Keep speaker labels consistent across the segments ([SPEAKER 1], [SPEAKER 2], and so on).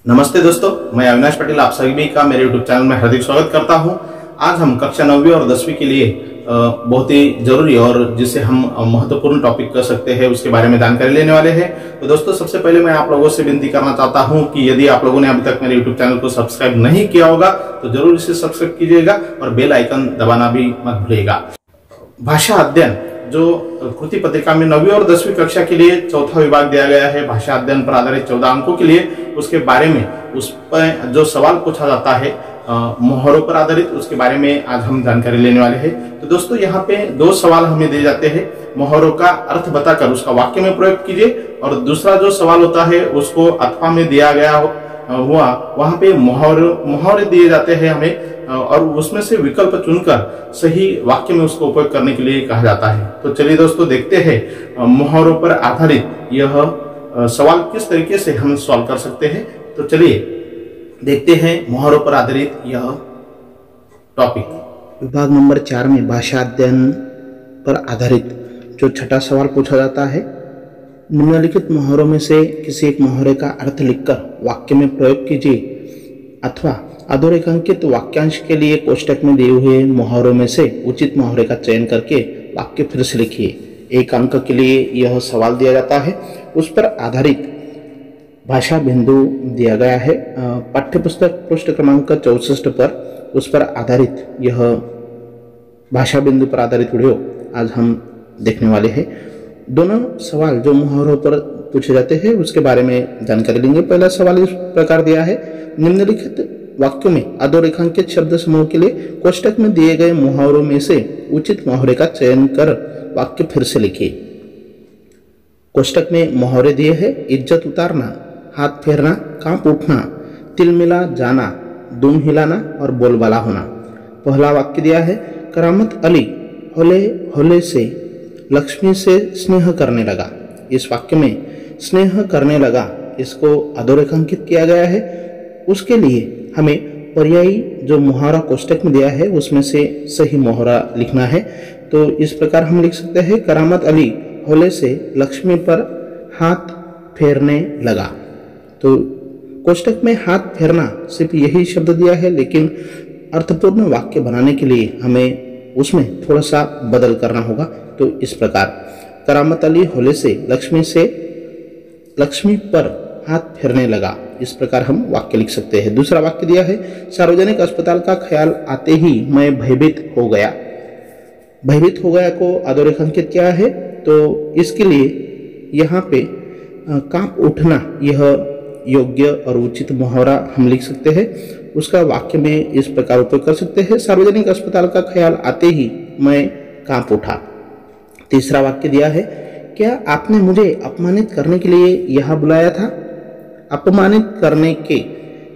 [SPEAKER 1] नमस्ते दोस्तों, मैं अविनाश पटेल आप सभी का मेरे YouTube चैनल में हार्दिक स्वागत करता हूं। आज हम कक्षा 9वीं और 10वीं के लिए बहुत ही जरूरी और जिसे हम महत्वपूर्ण टॉपिक कर सकते हैं उसके बारे में जानकारी लेने वाले हैं। तो दोस्तों, सबसे पहले मैं आप लोगों से विनती करना चाहता हूं कि यदि आप लोगों ने अभी तक मेरे YouTube चैनल को सब्सक्राइब नहीं किया होगा तो जरूर इसे सब्सक्राइब कीजिएगा और बेल आइकन दबाना भी मत भूलिएगा। भाषा अध्ययन जो कृति पत्रिका में 9वीं और 10वीं कक्षा के लिए चौथा विभाग दिया गया है, भाषा अध्ययन पर आधारित 14 अंकों के लिए, उसके बारे में उस पर जो सवाल पूछा जाता है मोहरों पर आधारित, उसके बारे में आज हम जानकारी लेने वाले हैं। तो दोस्तों, यहाँ पे दो सवाल हमें दिए जाते हैं। मोहरों का अर्थ बताकर उसका वाक्य में प्रयोग कीजिए, और दूसरा जो सवाल होता है उसको अथवा में दिया गया हुआ वहां पे मोहरे दिए जाते हैं हमें, और उसमें से विकल्प चुनकर सही वाक्य में उसको उपयोग करने के लिए कहा जाता है। तो चलिए दोस्तों, देखते हैं मोहरों पर आधारित यह सवाल किस तरीके से हम सॉल्व कर सकते हैं। तो चलिए देखते हैं मोहरों पर आधारित यह टॉपिक।
[SPEAKER 2] विभाग नंबर 4 में भाषा अध्ययन पर आधारित जो छठा सवाल पूछा जाता है, निम्नलिखित मोहरों में से किसी एक मोहरे का अर्थ लिखकर वाक्य में प्रयोग कीजिए, अथवा अधोरेखांकित वाक्यांश के लिए कोष्टक में दिए हुए मोहरों में से उचित मोहरे का चयन करके वाक्य फिर से लिखिए। 1 अंक के लिए यह सवाल दिया जाता है, उस पर आधारित भाषा बिंदु दिया गया है। पाठ्यपुस्तक पृष्ठ क्रमांक 64 पर उस पर आधारित यह भाषा बिंदु पर आधारित वीडियो आज हम देखने वाले हैं। दोनों सवाल जो मोहरों पर पूछे जाते हैं उसके बारे में जानकारी लेंगे। पहला सवाल इस प्रकार दिया है, निम्नलिखित वाक्यों में अधोरेखांकित शब्द समूह के लिए कोष्टक में दिए गए मोहरों में से उचित मोहरे का चयन कर वाक्य फिर से लिखिए। कोष्टक में मोहरे दिए हैं, इज्जत उतारना, हाथ फेरना, कांप उठना, तिलमिला जाना, दुम हिलाना और बोलबाला होना। पहला वाक्य दिया है, करामत अली होले होले से लक्ष्मी से स्नेह करने लगा। इस वाक्य में स्नेह करने लगा इसको अधोरेखांकित किया गया है। उसके लिए हमें पर्यायी जो मोहरा कोष्टक में दिया है उसमें से सही मोहरा लिखना है। तो इस प्रकार हम लिख सकते हैं, करामत अली होले से लक्ष्मी पर हाथ फेरने लगा। तो कोष्टक में हाथ फेरना सिर्फ यही शब्द दिया है, लेकिन अर्थपूर्ण वाक्य बनाने के लिए हमें उसमें थोड़ा सा बदल करना होगा। तो इस प्रकार, करामत अली होले से लक्ष्मी पर हाथ फेरने लगा, इस प्रकार हम वाक्य लिख सकते हैं। दूसरा वाक्य दिया है, सार्वजनिक अस्पताल का ख्याल आते ही मैं भयभीत हो गया। भयभीत हो गया को अधोरेखांकित किया है, तो इसके लिए यहाँ पे कांप उठना यह योग्य और उचित मोहरा हम लिख सकते हैं। उसका वाक्य में इस प्रकार उपयोग कर सकते हैं, सार्वजनिक अस्पताल का ख्याल आते ही मैं कांप उठा। तीसरा वाक्य दिया है, क्या आपने मुझे अपमानित करने के लिए यहाँ बुलाया था? अपमानित करने के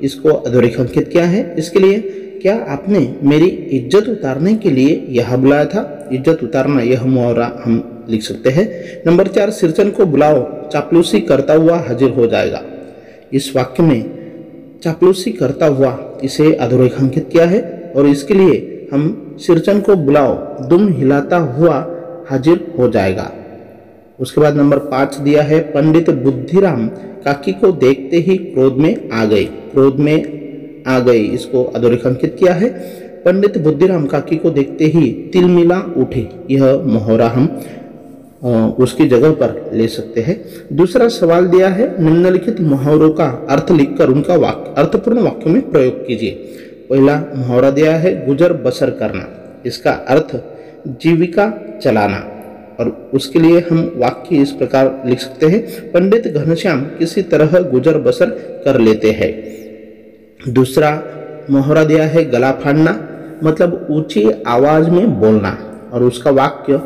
[SPEAKER 2] इसको अधोरेखांकित किया है। इसके लिए, क्या आपने मेरी इज्जत उतारने के लिए यहाँ बुलाया था? इज्जत उतारना यह मुहावरा हम लिख सकते हैं। नंबर 4, सिरचन को बुलाओ, चापलूसी करता हुआ हाजिर हो जाएगा। इस वाक्य में चापलूसी करता हुआ इसे अधोरेखांकित किया है, और इसके लिए हम सिरचन को बुलाओ, दुम हिलाता हुआ हाजिर हो जाएगा। उसके बाद नंबर 5 दिया है, पंडित बुद्धिराम काकी को देखते ही क्रोध में आ गए। क्रोध में आ गए इसको अधोरेखांकित किया है। पंडित बुद्धिराम काकी को देखते ही तिलमिला उठे, यह मोहरा हम उसकी जगह पर ले सकते हैं। दूसरा सवाल दिया है, निम्नलिखित मुहावरों का अर्थ लिखकर उनका अर्थपूर्ण वाक्यों में प्रयोग कीजिए। पहला मुहावरा दिया है, गुजर बसर करना। इसका अर्थ जीविका चलाना, और उसके लिए हम वाक्य इस प्रकार लिख सकते हैं, पंडित घनश्याम किसी तरह गुजर बसर कर लेते हैं। दूसरा मोहरा दिया है, गला फाड़ना, मतलब ऊंची आवाज में बोलना, और उसका वाक्य,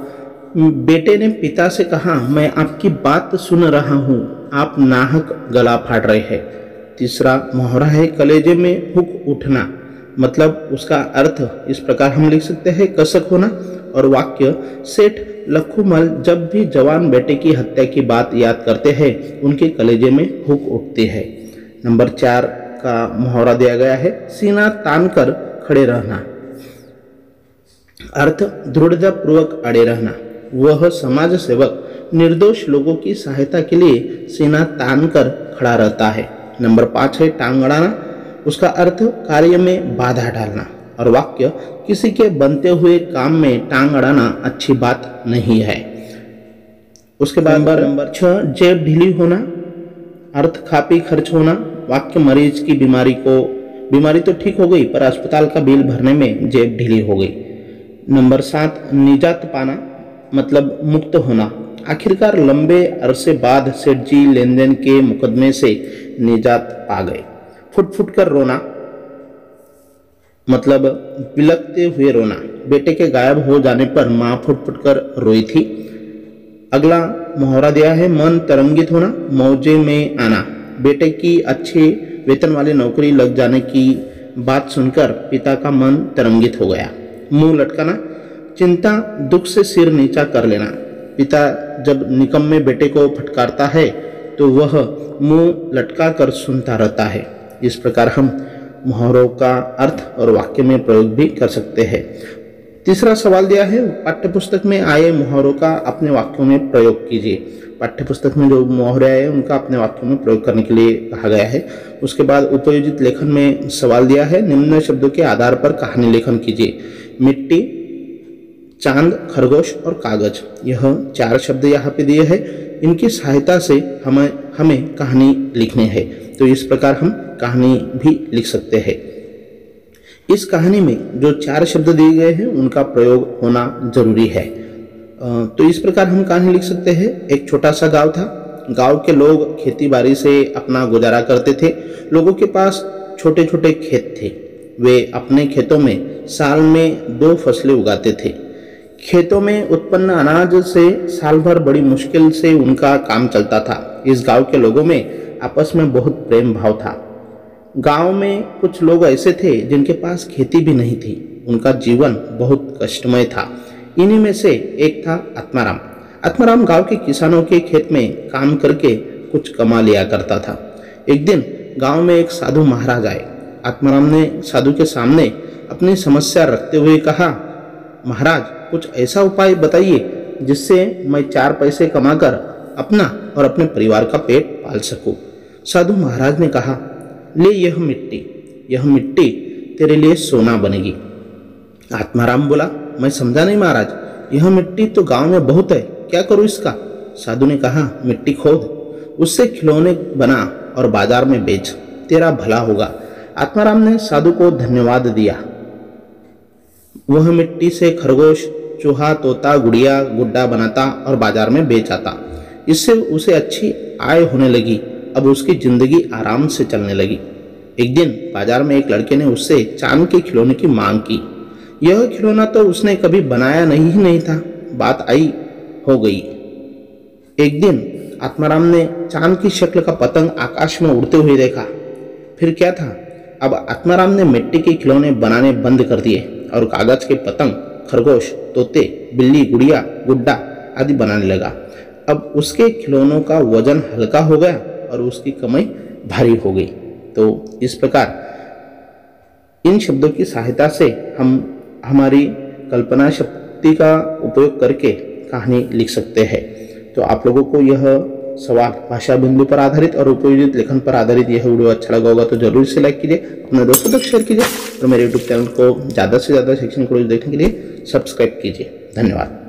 [SPEAKER 2] बेटे ने पिता से कहा, मैं आपकी बात सुन रहा हूँ, आप नाहक गला फाड़ रहे हैं। तीसरा मोहरा है, कलेजे में हुक उठना, मतलब उसका अर्थ इस प्रकार हम लिख सकते हैं, कसक होना, और वाक्य, सेठ लखूमल जब भी जवान बेटे की हत्या की बात याद करते हैं उनके कलेजे में हुक उठती है। नंबर 4 का मुहावरा दिया गया है, सीना तान कर खड़े रहना। अर्थ, दृढ़ता पूर्वक अड़े रहना। वह समाज सेवक निर्दोष लोगों की सहायता के लिए सीना तान कर खड़ा रहता है। नंबर 5 है टांग अड़ाना, उसका अर्थ कार्य में बाधा डालना। और वाक्य किसी के बनते हुए काम में टांग अड़ाना अच्छी बात नहीं है। उसके बाद नंबर 6 जेब ढीली होना, अर्थ खा पी खर्च होना। वाक्य मरीज की बीमारी तो ठीक हो गई पर अस्पताल का बिल भरने में जेब ढीली हो गई। नंबर 7 निजात पाना, मतलब मुक्त होना। आखिरकार लंबे अरसे बाद सेठ जी लेन देन के मुकदमे से निजात पा गए। फुट फुट कर रोना, मतलब बिलखते हुए रोना। बेटे के गायब हो जाने पर माँ फुट फुट कर रोई थी। अगला मुहावरा दिया है मन तरंगित होना, मौजे में आना। बेटे की अच्छे वेतन वाली नौकरी लग जाने की बात सुनकर पिता का मन तरंगित हो गया। मुंह लटकाना, चिंता दुख से सिर नीचा कर लेना। पिता जब निकम्मे बेटे को फटकारता है तो वह मुंह लटका कर सुनता रहता है। इस प्रकार हम मुहावरों का अर्थ और वाक्य में प्रयोग भी कर सकते हैं। तीसरा सवाल दिया है पाठ्यपुस्तक में आए मुहावरों का अपने वाक्यों में प्रयोग कीजिए। पाठ्यपुस्तक में जो मुहावरे आए उनका अपने वाक्यों में प्रयोग करने के लिए कहा गया है। उसके बाद उपयोजित लेखन में सवाल दिया है निम्न शब्दों के आधार पर कहानी लेखन कीजिए। मिट्टी, चांद, खरगोश और कागज, यह 4 शब्द यहाँ पे दिए हैं। इनकी सहायता से हमें कहानी लिखनी है। तो इस प्रकार हम कहानी भी लिख सकते हैं। इस कहानी में जो 4 शब्द दिए गए हैं उनका प्रयोग होना जरूरी है। तो इस प्रकार हम कहानी लिख सकते हैं। एक छोटा सा गांव था। गांव के लोग खेती बाड़ी से अपना गुजारा करते थे। लोगों के पास छोटे छोटे खेत थे। वे अपने खेतों में साल में 2 फसलें उगाते थे। खेतों में उत्पन्न अनाज से साल भर बड़ी मुश्किल से उनका काम चलता था। इस गांव के लोगों में आपस में बहुत प्रेम भाव था। गांव में कुछ लोग ऐसे थे जिनके पास खेती भी नहीं थी। उनका जीवन बहुत कष्टमय था। इन्हीं में से एक था आत्माराम। आत्माराम गांव के किसानों के खेत में काम करके कुछ कमा लिया करता था। एक दिन गांव में एक साधु महाराज आए। आत्माराम ने साधु के सामने अपनी समस्या रखते हुए कहा, महाराज कुछ ऐसा उपाय बताइए जिससे मैं 4 पैसे कमाकर अपना और अपने परिवार का पेट पाल सकूं। साधु महाराज ने कहा, ले यह मिट्टी तेरे लिए सोना बनेगी। आत्माराम बोला, मैं समझा नहीं महाराज, यह मिट्टी तो गांव में बहुत है, क्या करूं इसका? साधु ने कहा, मिट्टी खोद, उससे खिलौने बना और बाजार में बेच, तेरा भला होगा। आत्माराम ने साधु को धन्यवाद दिया। वह मिट्टी से खरगोश, चूहा, तोता, गुड़िया, गुड्डा बनाता और बाजार में बेच आता। इससे उसे अच्छी आय होने लगी। अब उसकी जिंदगी आराम से चलने लगी। एक दिन बाजार में एक लड़के ने उससे चांद के खिलौने की मांग की। यह खिलौना तो उसने कभी बनाया नहीं था। बात आई हो गई। एक दिन आत्माराम ने चांद की शक्ल का पतंग आकाश में उड़ते हुए देखा। फिर क्या था, अब आत्माराम ने मिट्टी के खिलौने बनाने बंद कर दिए और कागज के पतंग, खरगोश, तोते, बिल्ली, गुड़िया, गुड्डा आदि बनाने लगा। अब उसके खिलौनों का वजन हल्का हो गया और उसकी कमाई भारी हो गई। तो इस प्रकार इन शब्दों की सहायता से हम हमारी कल्पना शक्ति का उपयोग करके कहानी लिख सकते हैं। तो आप लोगों को यह सवाल भाषा बिंदु पर आधारित और उपयोजित लेखन पर आधारित यह वीडियो अच्छा लगा होगा तो जरूर से लाइक कीजिए, अपने दोस्तों तक शेयर कीजिए और मेरे यूट्यूब चैनल को ज़्यादा से ज़्यादा शैक्षणिक वीडियो देखने के लिए सब्सक्राइब कीजिए। धन्यवाद।